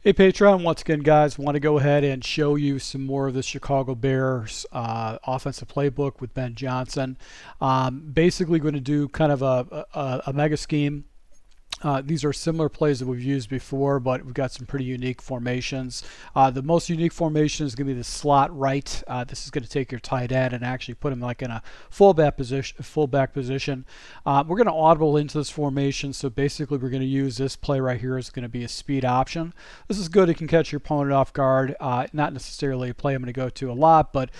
Hey Patreon, once again guys, want to go ahead and show you some more of the Chicago Bears offensive playbook with Ben Johnson. Basically going to do kind of a mega scheme. These are similar plays that we've used before, but we've got some pretty unique formations. The most unique formation is going to be the slot right. This is going to take your tight end and actually put him like in a fullback position. We're going to audible into this formation, so basically we're going to use this play right here as going to be a speed option. This is good. It can catch your opponent off guard. Not necessarily a play I'm going to go to a lot, but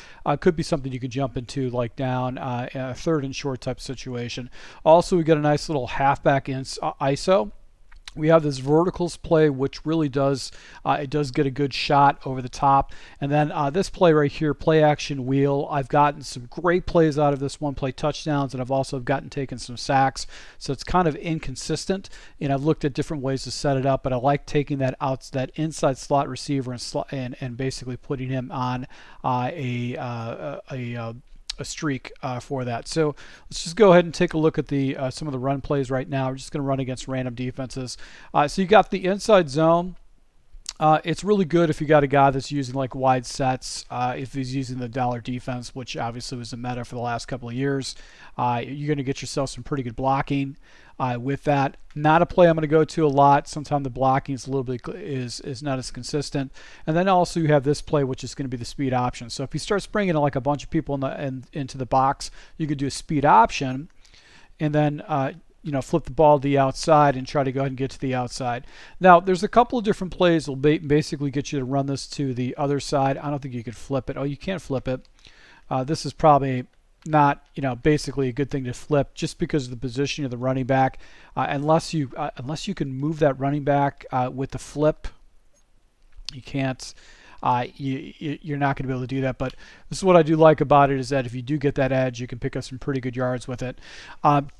could be something you could jump into like down a third and short type situation. Also, we got a nice little halfback ISO. We have this verticals play, which really does it does get a good shot over the top. And then this play right here, play action wheel. I've gotten some great plays out of this one play touchdowns, and I've also taken some sacks. So it's kind of inconsistent, and I've looked at different ways to set it up, but I like taking that inside slot receiver and basically putting him on a streak for that. So let's just go ahead and take a look at the some of the run plays right now. We're just going to run against random defenses. So you got the inside zone. It's really good if you got a guy that's using like wide sets. If he's using the dollar defense, which obviously was the meta for the last couple of years, you're going to get yourself some pretty good blocking with that. Not a play I'm going to go to a lot. Sometimes the blocking is a little bit is not as consistent. And then also you have this play, which is going to be the speed option. So if he starts bringing like a bunch of people into the box, you could do a speed option, and then flip the ball to the outside and try to go ahead and get to the outside. Now, there's a couple of different plays that will basically get you to run this to the other side. I don't think you could flip it. Oh, you can't flip it. This is probably not, basically a good thing to flip just because of the position of the running back. Unless you can move that running back with the flip, you can't. You're not going to be able to do that, but this is what I do like about it, is that if you do get that edge, you can pick up some pretty good yards with it.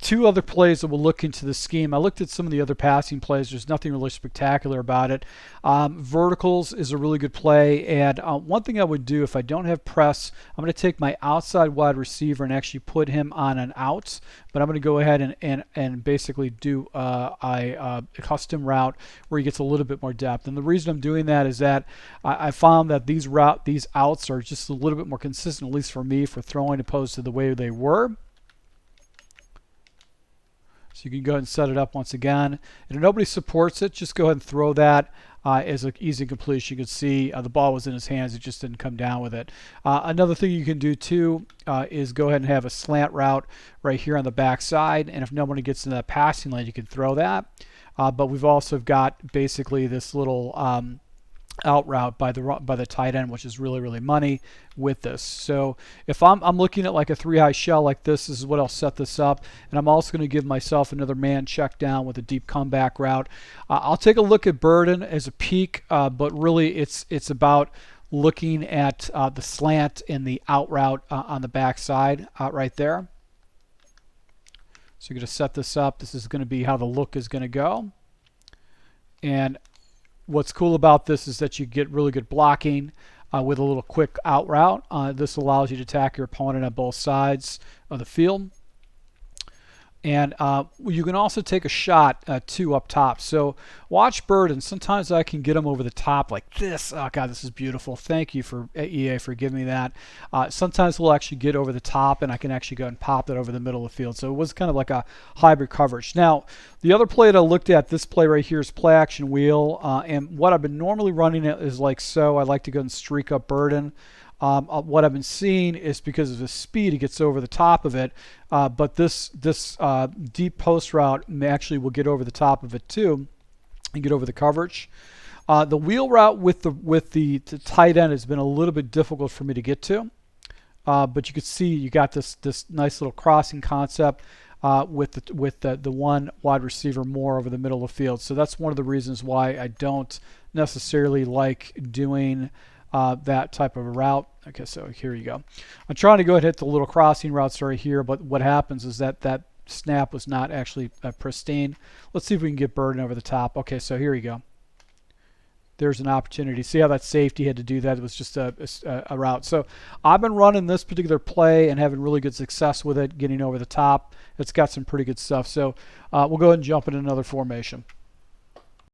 Two other plays that we'll look into the scheme. I looked at some of the other passing plays. There's nothing really spectacular about it. Verticals is a really good play, and one thing I would do if I don't have press, I'm going to take my outside wide receiver and actually put him on an out, but I'm going to go ahead and basically do a custom route where he gets a little bit more depth. And the reason I'm doing that is that I found that these outs are just a little bit more consistent, at least for me, for throwing opposed to the way they were. So you can go ahead and set it up once again. And if nobody supports it, just go ahead and throw that as an easy completion. You can see the ball was in his hands. It just didn't come down with it. Another thing you can do too is go ahead and have a slant route right here on the back side. And if nobody gets in that passing lane, you can throw that. But we've also got basically this little out route by the tight end, which is really money with this. So if I'm looking at like a 3-high shell like this is what I'll set this up, and I'm also going to give myself another man check down with a deep comeback route. I'll take a look at Maddden as a peek, but really it's about looking at the slant and the out route on the back side right there. So you're going to set this up. This is going to be how the look is going to go. And what's cool about this is that you get really good blocking with a little quick out route. This allows you to attack your opponent on both sides of the field. And you can also take a shot too up top. So watch Maddden. Sometimes I can get him over the top like this. Oh God, this is beautiful. Thank you for EA for giving me that. Sometimes we'll actually get over the top, and I can actually go and pop it over the middle of the field. So it was kind of like a hybrid coverage. Now, the other play that I looked at, this play right here, is play action wheel. And what I've been normally running it is like so. I like to go and streak up Maddden. What I've been seeing is because of the speed, it gets over the top of it. But this deep post route actually will get over the top of it too, and get over the coverage. The wheel route with the tight end has been a little bit difficult for me to get to. But you can see you got this nice little crossing concept with the one wide receiver more over the middle of the field. So that's one of the reasons why I don't necessarily like doing that type of a route. Okay, so here you go. I'm trying to go ahead and hit the little crossing routes right here, but what happens is that snap was not actually pristine. Let's see if we can get Maddden over the top. Okay, so here you go. There's an opportunity. See how that safety had to do that? It was just a route. So I've been running this particular play and having really good success with it, getting over the top. It's got some pretty good stuff. So we'll go ahead and jump in another formation.